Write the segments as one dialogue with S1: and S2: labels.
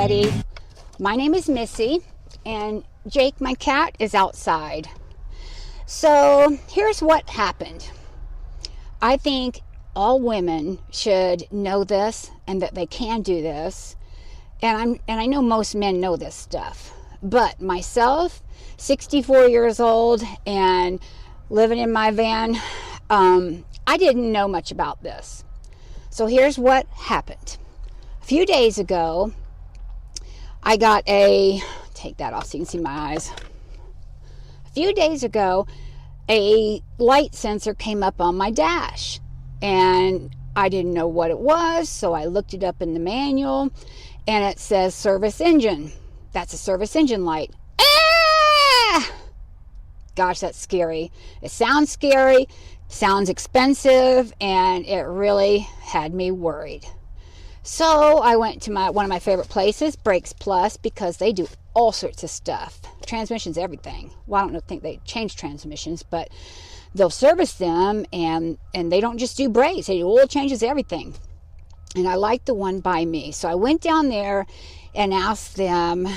S1: everybody. My name is Missy, and Jake, my cat, is outside. So here's what happened. I think all women should know this and that they can do this. And I know most men know this stuff. But myself, 64 years old and living in my van, I didn't know much about this. So here's what happened. A few days ago, I got take that off so you can see my eyes. A few days ago, a light sensor came up on my dash, and I didn't know what it was, so I looked it up in the manual, and it says service engine. That's a service engine light. Ah! Gosh, that's scary. It sounds scary, sounds expensive, and it really had me worried. So I went to one of my favorite places, Brakes Plus, because they do all sorts of stuff. Transmissions, everything. Well, I don't think they change transmissions, but they'll service them, and they don't just do brakes. They do oil changes, everything. And I liked the one by me. So I went down there and asked them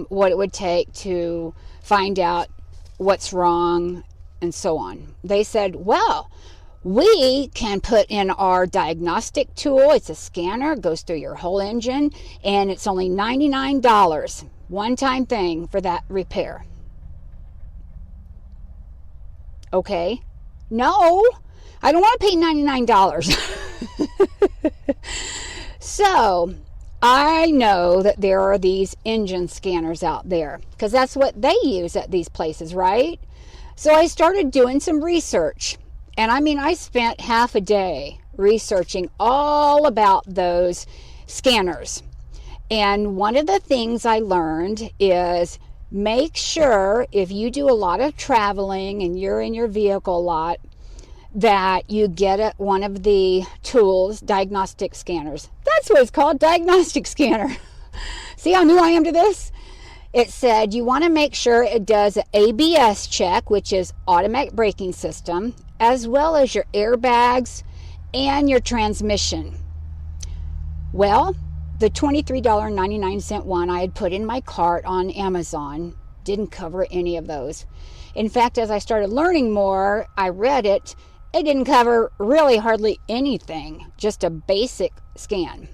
S1: what it would take to find out what's wrong and so on. They said, well, we can put in our diagnostic tool. It's a scanner, goes through your whole engine, and it's only $99, one-time thing for that repair. Okay. No, I don't want to pay $99. So I know that there are these engine scanners out there because that's what they use at these places, right? So I started doing some research. And I spent half a day researching all about those scanners. And one of the things I learned is make sure if you do a lot of traveling and you're in your vehicle a lot, that you get one of the tools, diagnostic scanners. That's what it's called, diagnostic scanner. See how new I am to this? It said you want to make sure it does an ABS check, which is automatic braking system, as well as your airbags and your transmission. Well, the $23.99 one I had put in my cart on Amazon didn't cover any of those. In fact, as I started learning more, I read it. It didn't cover really hardly anything, just a basic scan.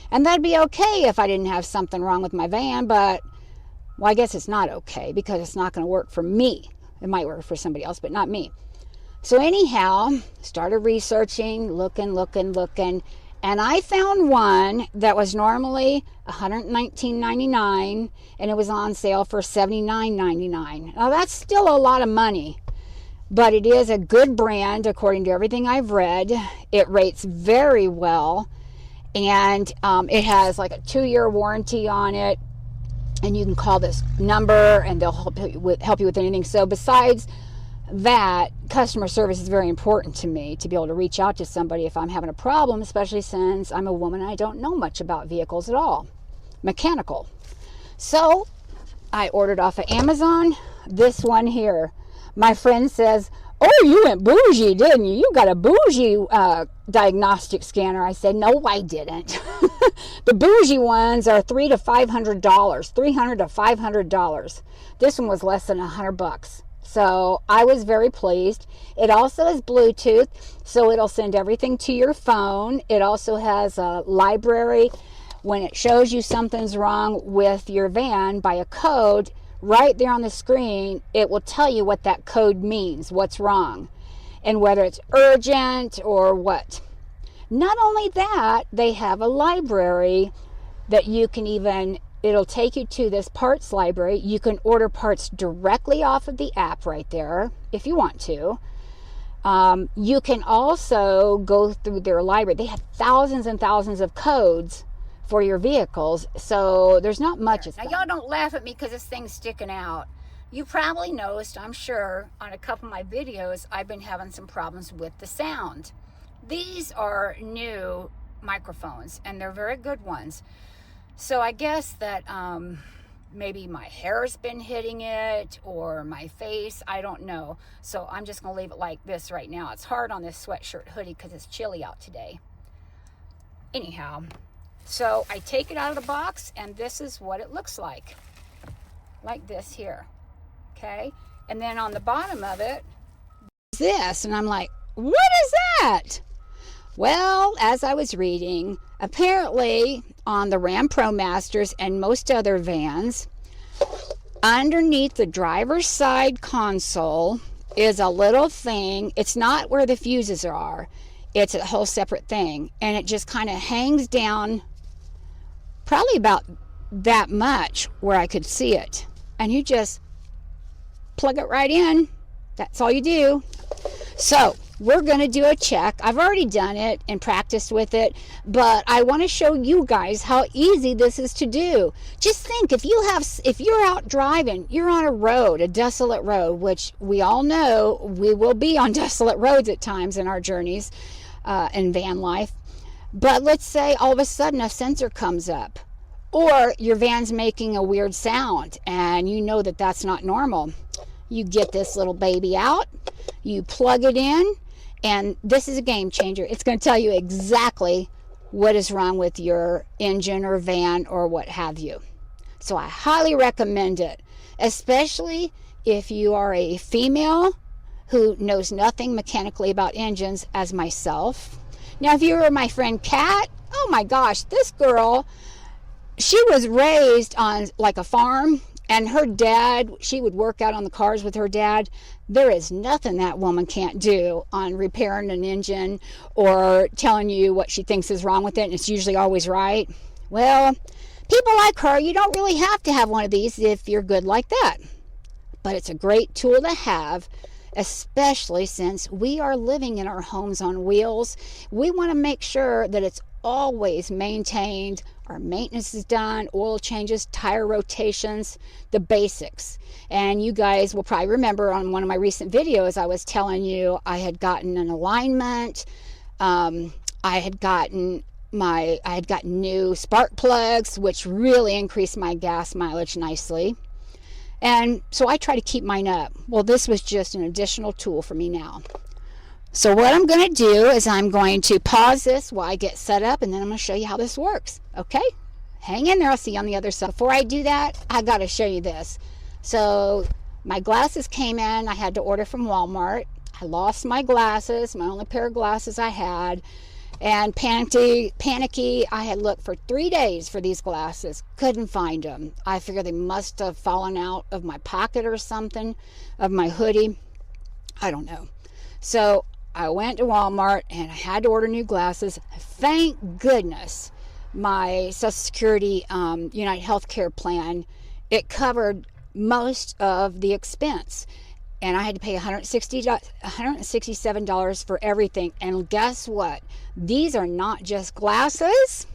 S1: And that'd be okay if I didn't have something wrong with my van, but well, I guess it's not okay because it's not going to work for me. It might work for somebody else, but not me. So anyhow, started researching, looking, and I found one that was normally $119.99, and it was on sale for $79.99. Now that's still a lot of money, but it is a good brand according to everything I've read. It rates very well, and it has like a 2-year warranty on it. And you can call this number and they'll help you with anything. So besides that, customer service is very important to me, to be able to reach out to somebody if I'm having a problem, especially since I'm a woman and I don't know much about vehicles at all, mechanical. So I ordered off of Amazon this one here. My friend says, oh, you went bougie, didn't you? You got a bougie diagnostic scanner. I said, no, I didn't. The bougie ones are $300 to $500. This one was less than $100. So I was very pleased. It also has Bluetooth, so it'll send everything to your phone. It also has a library. When it shows you something's wrong with your van by a code, right there on the screen, it will tell you what that code means, what's wrong, and whether it's urgent or what. Not only that, they have a library that you can it'll take you to this parts library. You can order parts directly off of the app right there if you want to. You can also go through their library. They have thousands and thousands of codes for your vehicles, so there's not much. Now y'all don't laugh at me because this thing's sticking out. You probably noticed, I'm sure, on a couple of my videos, I've been having some problems with the sound. These are new microphones, and they're very good ones. So I guess that maybe my hair's been hitting it, or my face, I don't know. So I'm just going to leave it like this right now. It's hard on this sweatshirt hoodie because it's chilly out today. Anyhow, So I take it out of the box, and this is what it looks like this here, okay? And then on the bottom of it, this, and I'm like, what is that? Well, as I was reading, apparently on the Ram ProMasters and most other vans, underneath the driver's side console is a little thing. It's not where the fuses are. It's a whole separate thing. And it just kind of hangs down probably about that much where I could see it. And you just plug it right in. That's all you do. So we're going to do a check. I've already done it and practiced with it, but I want to show you guys how easy this is to do. Just think, if you're out driving, you're on a road, a desolate road, which we all know we will be on desolate roads at times in our journeys in van life. But let's say all of a sudden a sensor comes up, or your van's making a weird sound and you know that that's not normal. You get this little baby out, you plug it in, and this is a game changer. It's going to tell you exactly what is wrong with your engine or van or what have you. So I highly recommend it, especially if you are a female who knows nothing mechanically about engines, as myself. Now, if you were my friend Kat, oh my gosh, this girl, she was raised on like a farm, and her dad, she would work out on the cars with her dad. There is nothing that woman can't do on repairing an engine or telling you what she thinks is wrong with it, and it's usually always right. Well, people like her, you don't really have to have one of these if you're good like that. But it's a great tool to have, especially since we are living in our homes on wheels. We want to make sure that it's always maintained, our maintenance is done, oil changes, tire rotations, the basics. And you guys will probably remember on one of my recent videos, I was telling you I had gotten an alignment, I had gotten new spark plugs, which really increased my gas mileage nicely. And so I try to keep mine up. Well, this was just an additional tool for me now. So what I'm going to do is I'm going to pause this while I get set up, and then I'm going to show you how this works. Okay? Hang in there. I'll see you on the other side. Before I do that, I got to show you this. So my glasses came in. I had to order from Walmart. I lost my glasses, my only pair of glasses I had. And panicky, I had looked for 3 days for these glasses. Couldn't find them. I figured they must have fallen out of my pocket or something, of my hoodie. I don't know. So I went to Walmart and I had to order new glasses. Thank goodness my Social Security United Healthcare plan, it covered most of the expense. And I had to pay $167 for everything. And guess what? These are not just glasses.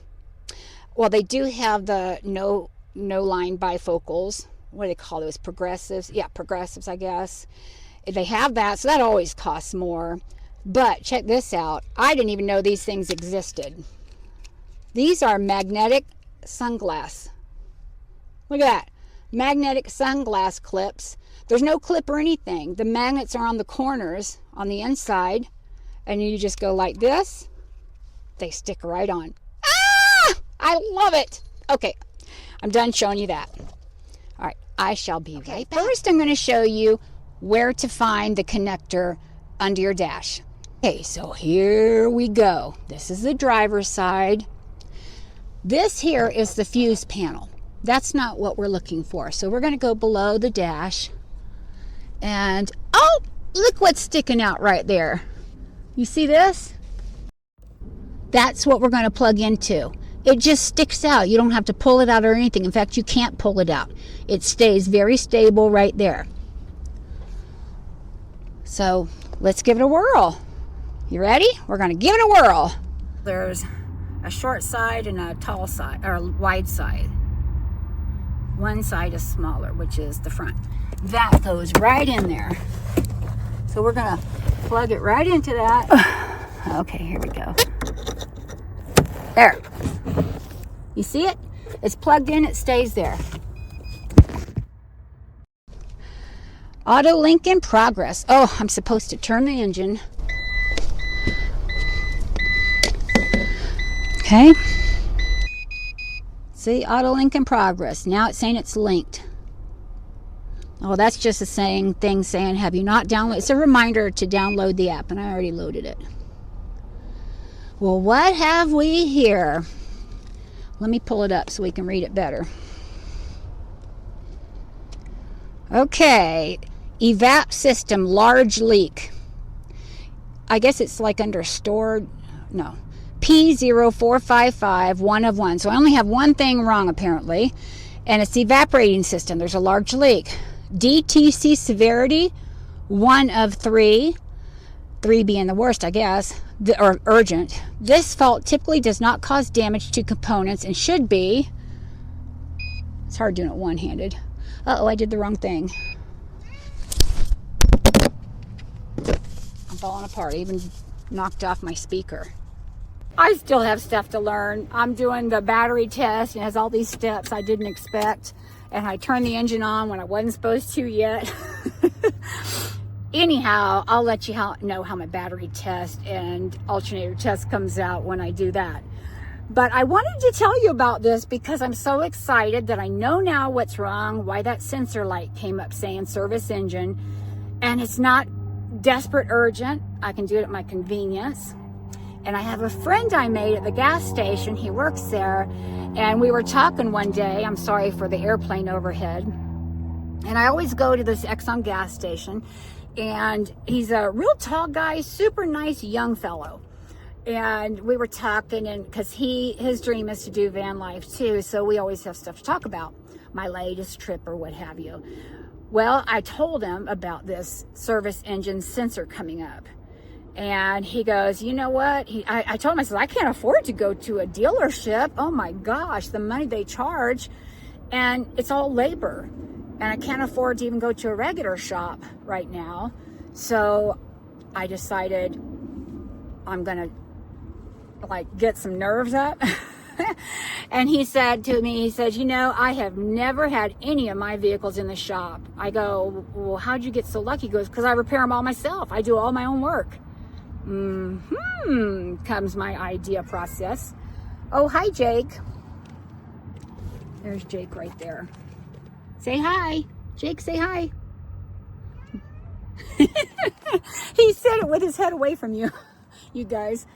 S1: Well, they do have the no line bifocals. What do they call those? Progressives? Yeah, progressives, I guess. They have that, so that always costs more. But check this out. I didn't even know these things existed. These are magnetic sunglass. Look at that. Magnetic sunglass clips. There's no clip or anything. The magnets are on the corners on the inside, and you just go like this. They stick right on. Ah! I love it. Okay, I'm done showing you that. All right, I shall be right back. First, I'm going to show you where to find the connector under your dash. Okay, so here we go. This is the driver's side. This here is the fuse panel. That's not what we're looking for. So we're going to go below the dash. And, oh, look what's sticking out right there. You see this? That's what we're going to plug into. It just sticks out. You don't have to pull it out or anything. In fact, you can't pull it out. It stays very stable right there. So let's give it a whirl. You ready? We're going to give it a whirl. There's a short side and a tall side, or a wide side. One side is smaller, which is the front. That goes right in there. So we're going to plug it right into that. Okay, here we go. There. You see it? It's plugged in, it stays there. Auto link in progress. Oh, I'm supposed to turn the engine. Okay. See, auto link in progress. Now it's saying it's linked. Oh, that's just a thing saying, have you not downloaded? It's a reminder to download the app, and I already loaded it. Well, what have we here? Let me pull it up so we can read it better. Okay, evap system, large leak. I guess it's like under stored, no. P0455, 1 of 1. So I only have one thing wrong apparently, and it's the evaporating system. There's a large leak. DTC severity, 1 of 3. 3 being the worst, I guess, or urgent. This fault typically does not cause damage to components and should be, it's hard doing it one-handed. Uh-oh, I did the wrong thing. I'm falling apart. I even knocked off my speaker. I still have stuff to learn. I'm doing the battery test, and it has all these steps I didn't expect. And I turned the engine on when I wasn't supposed to yet. Anyhow, I'll let you know how my battery test and alternator test comes out when I do that. But I wanted to tell you about this because I'm so excited that I know now what's wrong, why that sensor light came up saying service engine. And it's not desperate urgent. I can do it at my convenience. And I have a friend I made at the gas station. He works there. And we were talking one day. I'm sorry for the airplane overhead. And I always go to this Exxon gas station. And he's a real tall guy, super nice young fellow. And we were talking, and because his dream is to do van life too, so we always have stuff to talk about, my latest trip or what have you. Well, I told him about this service engine sensor coming up, and he goes, you know what? I told him, I said, I can't afford to go to a dealership. Oh my gosh, the money they charge, and it's all labor, and I can't afford to even go to a regular shop right now. So I decided I'm gonna get some nerves up. And he said to me, he said, you know, I have never had any of my vehicles in the shop. I go, well, how'd you get so lucky? He goes, because I repair them all myself. I do all my own work. Comes my idea process. Oh, hi, Jake. There's Jake right there. Say hi. Jake, say hi. He said it with his head away from you, you guys.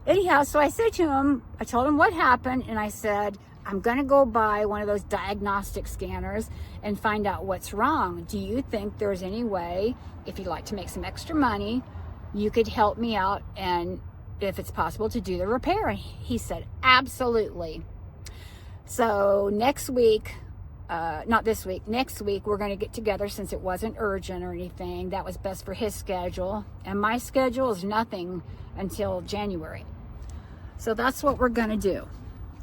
S1: Anyhow, so I said to him, I told him what happened, and I said, I'm going to go buy one of those diagnostic scanners and find out what's wrong. Do you think there's any way, if you'd like to make some extra money, you could help me out, and if it's possible to do the repair? He said, absolutely. So next week, not this week, next week, we're going to get together since it wasn't urgent or anything. That was best for his schedule. And my schedule is nothing until January. So that's what we're going to do.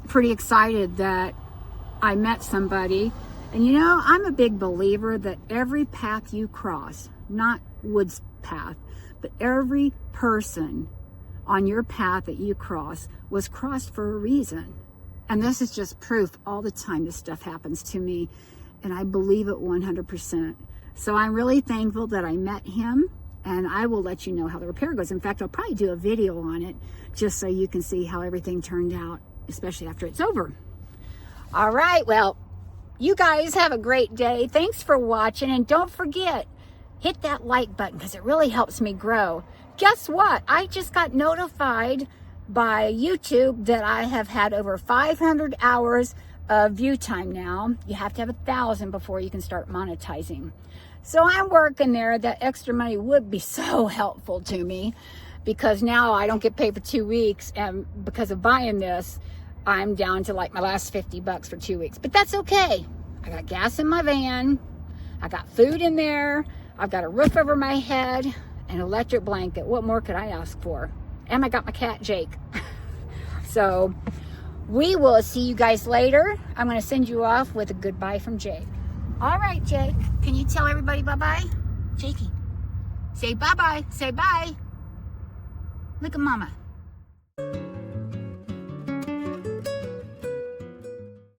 S1: Pretty excited that I met somebody. And you know, I'm a big believer that every path you cross, not Wood's path, but every person on your path that you cross was crossed for a reason. And this is just proof all the time this stuff happens to me. And I believe it 100%. So I'm really thankful that I met him. And I will let you know how the repair goes. In fact, I'll probably do a video on it just so you can see how everything turned out, especially after it's over. All right, well, you guys have a great day. Thanks for watching. And don't forget, hit that like button because it really helps me grow. Guess what? I just got notified by YouTube that I have had over 500 hours of view time now. You have to have 1,000 before you can start monetizing. So I'm working there. That extra money would be so helpful to me because now I don't get paid for 2 weeks. And because of buying this, I'm down to like my last $50 for 2 weeks. But that's okay. I got gas in my van. I got food in there. I've got a roof over my head, an electric blanket. What more could I ask for? And I got my cat, Jake. So we will see you guys later. I'm going to send you off with a goodbye from Jake. All right, Jake. Can you tell everybody bye-bye? Jakey, say bye-bye. Say bye. Look at Mama.